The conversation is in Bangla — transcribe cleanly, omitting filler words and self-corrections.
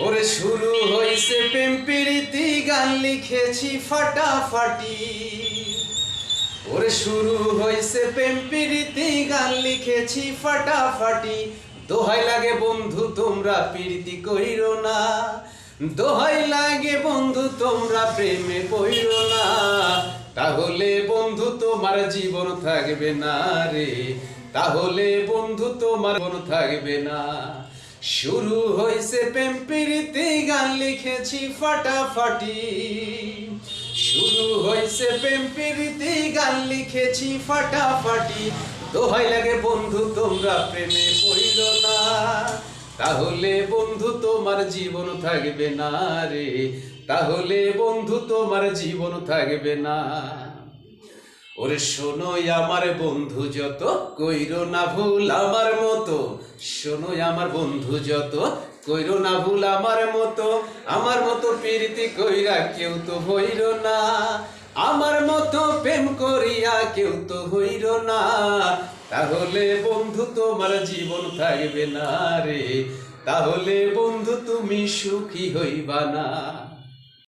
ওরে শুরু হইছে প্রেম প্রীতি গান লিখেছি ফাটাফাটি। ওরে শুরু হইছে প্রেম প্রীতি গান লিখেছি ফাটাফাটি। দোহাই লাগে বন্ধু তোমরা প্রীতি কইরো না, দোহাই লাগে বন্ধু তোমরা প্রেমে পইরো না। তাহলে বন্ধু তোমার জীবন থাকবে না রে, তাহলে বন্ধু তোমার জীবন থাকবে না। শুরু হইছে প্রেম প্রীতি গান লিখেছি ফাটাফাটি। শুরু হইছে প্রেম প্রীতি গান লিখেছি ফাটাফাটি। দোহাই লাগে বন্ধু তোমরা প্রেমে পইরো না, তাহলে বন্ধু তোমার জীবন থাকবে না রে, তাহলে বন্ধু তোমার জীবন থাকবে না। ওরে শোনো আমার বন্ধু যত, কইরো না ভুল আমার মতো। শোনো আমার বন্ধু যত, কইরো না ভুল আমার মতো প্রীতি কইরা কেউ তো হইরো না। আমার মতো প্রেম করিয়া কেউ তো হইরো না, তাহলে বন্ধু তোমার জীবন থাকবে না রে, তাহলে বন্ধু তুমি সুখী হইবা না।